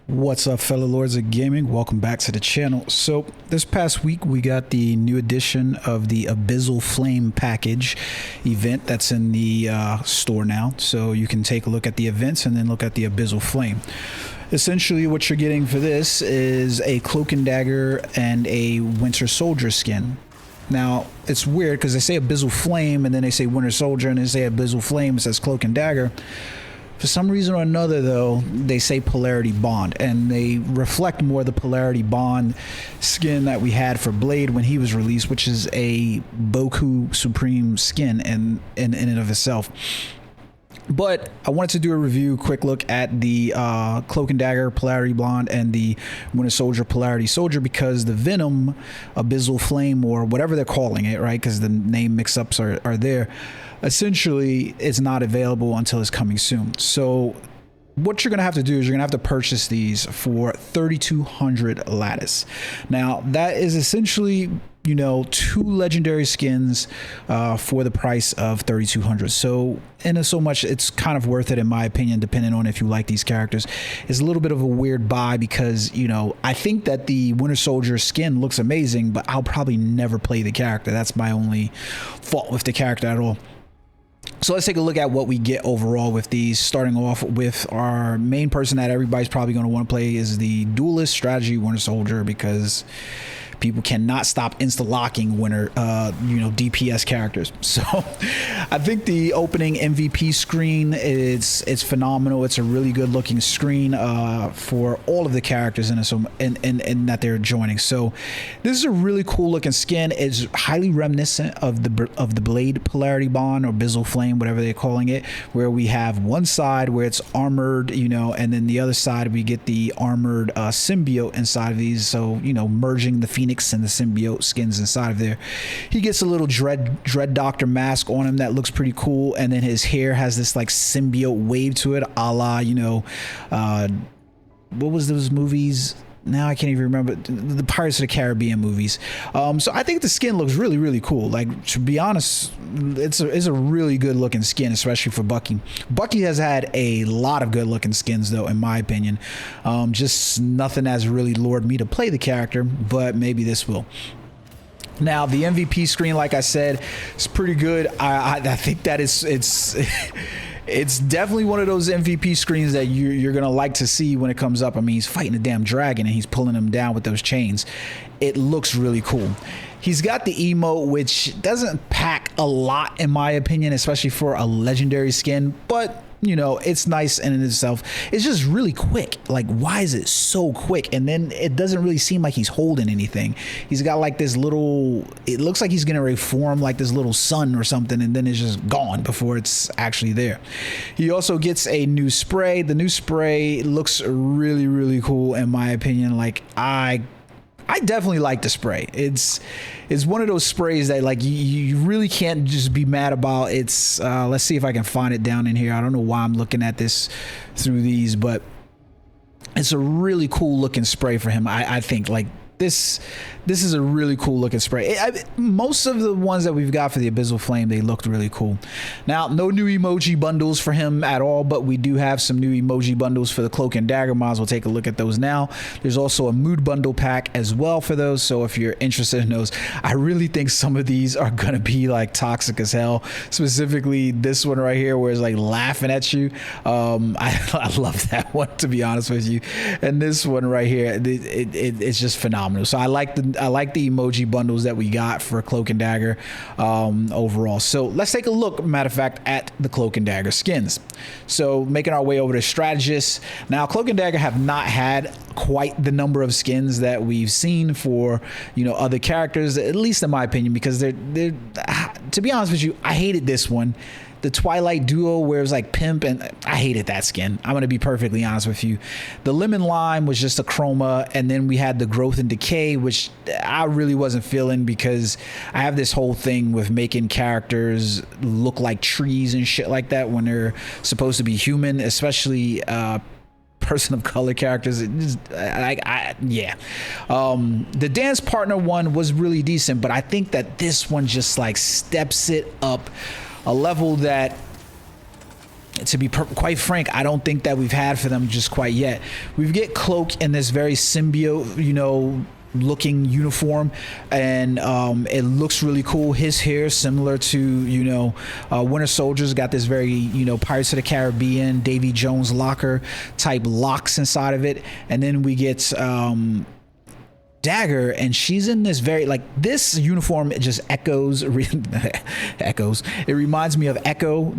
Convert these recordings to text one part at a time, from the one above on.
What's up, fellow lords of gaming? Welcome back to the channel. So this past week we got the new edition of the Abyssal Flame package event that's in the store now, so you can take a look at the events and then look at the Abyssal Flame. Essentially what you're getting for this is a Cloak and Dagger and a Winter Soldier skin. Now it's weird because they say Abyssal Flame and then they say Winter Soldier and they say Abyssal Flame, it says Cloak and Dagger. For some reason or another, though, they say Polarity Bond, and they reflect more the Polarity Bond skin that we had for Blade when he was released, which is a Boku Supreme skin in and of itself. But I wanted to do a review, quick look at the Cloak and Dagger Polarity Blonde and the Winter Soldier Polarity Soldier, because the Venom Abyssal Flame, or whatever they're calling it, right, because the name mix-ups are there, essentially it's not available until it's coming soon. So what you're gonna have to do is you're gonna have to purchase these for 3,200 lattice. Now that is essentially, you know, 2 legendary skins for the price of 3,200. So in so much, it's kind of worth it in my opinion, depending on if you like these characters. It's a little bit of a weird buy because, you know, I think that the Winter Soldier skin looks amazing, but I'll probably never play the character. That's my only fault with the character at all. So let's take a look at what we get overall with these, starting off with our main person that everybody's probably going to want to play is the Duelist Strategy Winter Soldier, because people cannot stop insta-locking winter, you know, DPS characters. So I think the opening MVP screen it's phenomenal. It's a really good looking screen for all of the characters in it, so and that they're joining. So this is a really cool looking skin. It's highly reminiscent of the Blade Polarity Bond or Abyssal Flame, whatever they're calling it, where we have one side where it's armored, you know, and then the other side we get the armored symbiote inside of these. So, you know, merging the Phoenix and the symbiote skins inside of there. He gets a little dread doctor mask on him that looks pretty cool, and then his hair has this like symbiote wave to it, a la, you know, what was those movies? Now I can't even remember, the Pirates of the Caribbean movies. So I think the skin looks really, really cool. Like, to be honest, it's a really good looking skin, especially for Bucky. Bucky has had a lot of good looking skins though, in my opinion. Just nothing has really lured me to play the character, but maybe this will. Now the MVP screen, like I said, is pretty good. I think that it's definitely one of those MVP screens that you're gonna like to see when it comes up. I mean, he's fighting a damn dragon and he's pulling him down with those chains. It looks really cool. He's got the emote, which doesn't pack a lot in my opinion, especially for a legendary skin, but you know, it's nice in itself. It's just really quick. Like, why is it so quick? And then it doesn't really seem like he's holding anything. He's got like this little, it looks like he's gonna reform like this little sun or something, and then it's just gone before it's actually there. He also gets a new spray. The new spray looks really, really cool in my opinion. Like, I definitely like the spray. It's one of those sprays that like you really can't just be mad about. It's let's see if I can find it down in here. I don't know why I'm looking at this through these, but it's a really cool looking spray for him. I think like this is a really cool looking spray. Most of the ones that we've got for the Abyssal Flame, they looked really cool. Now, no new emoji bundles for him at all, but we do have some new emoji bundles for the Cloak and Dagger mods. We'll take a look at those now. There's also a mood bundle pack as well for those, so if you're interested in those, I really think some of these are gonna be like toxic as hell. Specifically this one right here where it's like laughing at you. I love that one, to be honest with you. And this one right here, it's just phenomenal. So I like the emoji bundles that we got for Cloak and Dagger overall. So let's take a look, matter of fact, at the Cloak and Dagger skins. So making our way over to Strategist. Now, Cloak and Dagger have not had quite the number of skins that we've seen for, you know, other characters, at least in my opinion, because they're to be honest with you, I hated this one. The Twilight Duo, where it was like pimp, and I hated that skin. I'm gonna be perfectly honest with you. The Lemon Lime was just a chroma, and then we had the Growth and Decay, which I really wasn't feeling, because I have this whole thing with making characters look like trees and shit like that when they're supposed to be human, especially person of color characters. Yeah. The Dance Partner one was really decent, but I think that this one just like steps it up a level that to be quite frank, I don't think that we've had for them just quite yet. We get Cloak in this very symbiote, you know, looking uniform, and it looks really cool. His hair similar to, you know, Winter Soldier's got this very, you know, Pirates of the Caribbean, Davy Jones locker type locks inside of it. And then we get Dagger, and she's in this very, like, this uniform, it just echoes echoes, it reminds me of Echo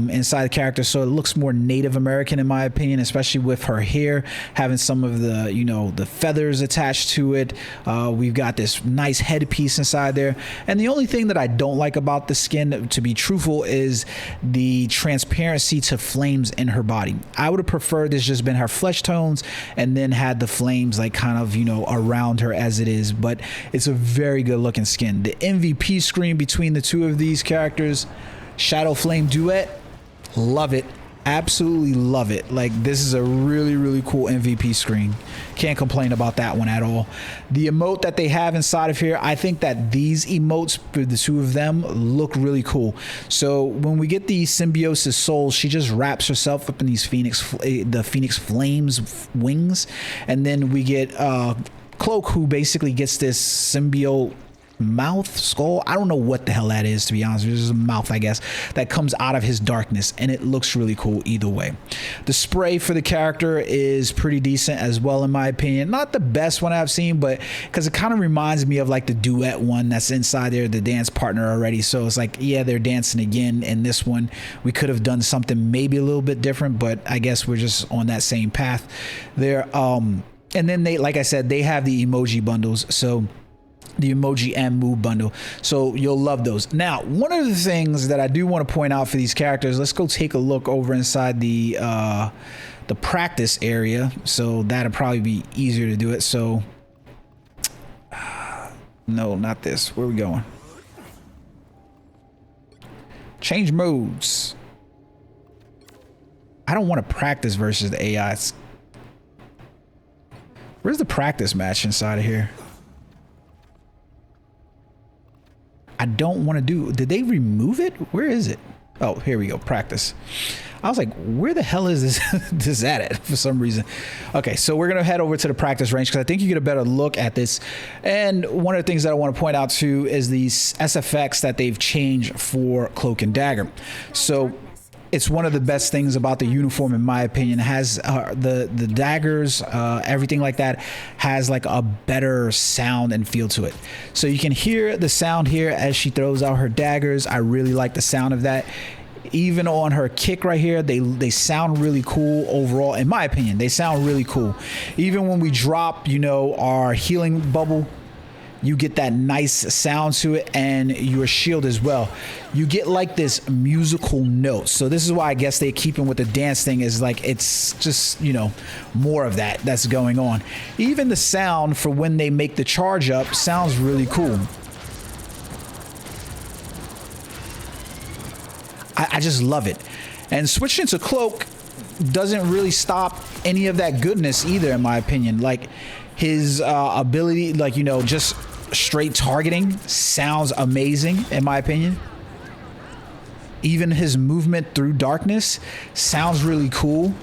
inside the character, so it looks more Native American in my opinion, especially with her hair having some of the, you know, the feathers attached to it. We've got this nice headpiece inside there, and the only thing that I don't like about the skin, to be truthful, is the transparency to flames in her body. I would have preferred this just been her flesh tones and then had the flames like kind of, you know, around her as it is, but it's a very good looking skin. The MVP screen between the two of these characters, Shadow Flame duet, love it, absolutely love it. Like, this is a really, really cool MVP screen. Can't complain about that one at all. The emote that they have inside of here, I think that these emotes for the two of them look really cool. So when we get the Symbiosis Soul, she just wraps herself up in these the Phoenix Flames wings, and then we get Cloak, who basically gets this symbiote mouth, skull, I don't know what the hell that is, to be honest. There's a mouth, I guess, that comes out of his darkness, and it looks really cool either way. The spray for the character is pretty decent as well, in my opinion. Not the best one I've seen, but because it kind of reminds me of like the duet one that's inside there, the dance partner already. So it's like, yeah, they're dancing again. In this one, we could have done something maybe a little bit different, but I guess we're just on that same path there. And then they, like I said, they have the emoji bundles. So the emoji and move bundle. So you'll love those. Now, one of the things that I do want to point out for these characters, let's go take a look over inside the practice area. So that'll probably be easier to do it. So no, not this. Where are we going? Change modes. I don't want to practice versus the AI. Where's the practice match inside of here? I don't want to do. Did they remove it? Where is it? Oh, here we go. Practice. I was like, where the hell is this at for some reason? Okay, so we're gonna head over to the practice range because I think you get a better look at this. And one of the things that I want to point out too is these SFX that they've changed for Cloak and Dagger. So it's one of the best things about the uniform, in my opinion. It has the daggers, everything like that has like a better sound and feel to it. So you can hear the sound here as she throws out her daggers. I really like the sound of that. Even on her kick right here, they sound really cool overall. In my opinion, they sound really cool. Even when we drop, you know, our healing bubble, you get that nice sound to it, and your shield as well. You get like this musical note. So this is why I guess they keep in with the dance thing, is like, it's just, you know, more of that's going on. Even the sound for when they make the charge up sounds really cool. I just love it. And switching to Cloak doesn't really stop any of that goodness either, in my opinion. Like, his ability, like, you know, just straight targeting sounds amazing, in my opinion. Even his movement through darkness sounds really cool.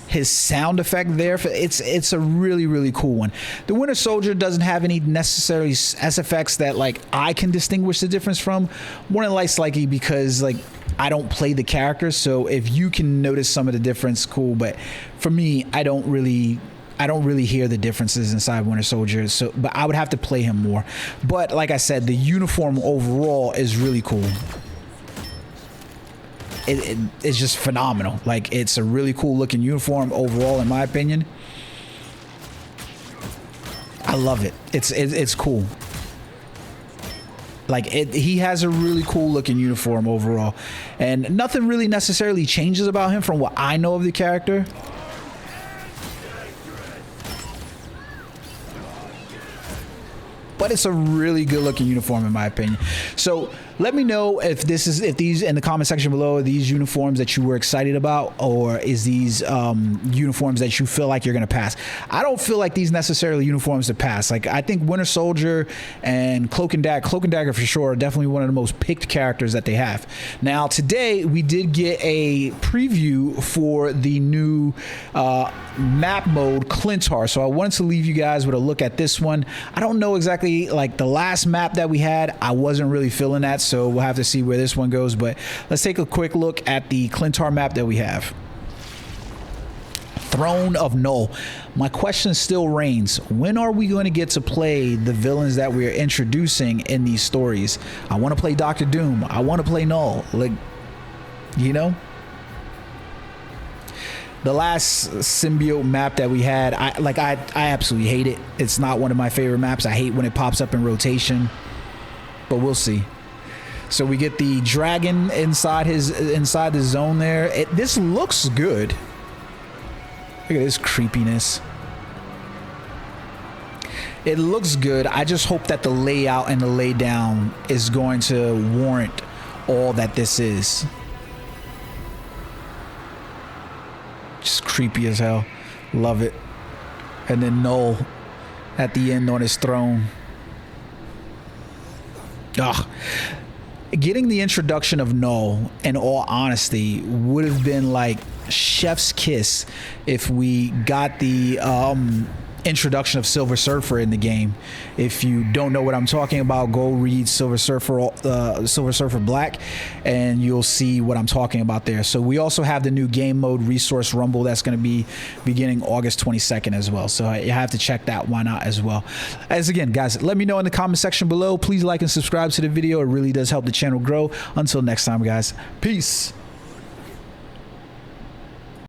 His sound effect there, it's a really, really cool one. The Winter Soldier doesn't have any necessary SFX that like I can distinguish the difference from. More than likely because like I don't play the character, so if you can notice some of the difference, cool. But for me, I don't really hear the differences inside Winter Soldier. So, but I would have to play him more. But like I said, the uniform overall is really cool. It's just phenomenal. Like, it's a really cool looking uniform overall, in my opinion. I love it. It's cool. Like, he has a really cool looking uniform overall, and nothing really necessarily changes about him from what I know of the character. But it's a really good looking uniform, in my opinion. So let me know if these in the comment section below are these uniforms that you were excited about, or is these uniforms that you feel like you're gonna pass. I don't feel like these necessarily uniforms to pass. Like, I think Winter Soldier and Cloak and Dagger for sure are definitely one of the most picked characters that they have. Now today we did get a preview for the new map mode Clintar, so I wanted to leave you guys with a look at this one. I don't know exactly, like the last map that we had, I wasn't really feeling that, so we'll have to see where this one goes. But let's take a quick look at the Clintar map that we have. Throne of Null. My question still reigns. When are we going to get to play the villains that we are introducing in these stories? I want to play Doctor Doom. I want to play Null. Like, you know? The last symbiote map that we had, I absolutely hate it. It's not one of my favorite maps. I hate when it pops up in rotation, but we'll see. So we get the dragon inside the zone there. This looks good. Look at this creepiness. It looks good. I just hope that the layout and the laydown is going to warrant all that this is. Just creepy as hell. Love it. And then Null at the end on his throne. Ugh. Getting the introduction of Null, in all honesty, would have been like chef's kiss if we got the introduction of Silver Surfer in the game. If you don't know what I'm talking about, go read Silver Surfer Black and you'll see what I'm talking about there. So we also have the new game mode Resource Rumble that's going to be beginning August 22nd as well, so you have to check that one out as well. As again, guys, let me know in the comment section below. Please like and subscribe to the video. It really does help the channel grow. Until next time, guys, peace.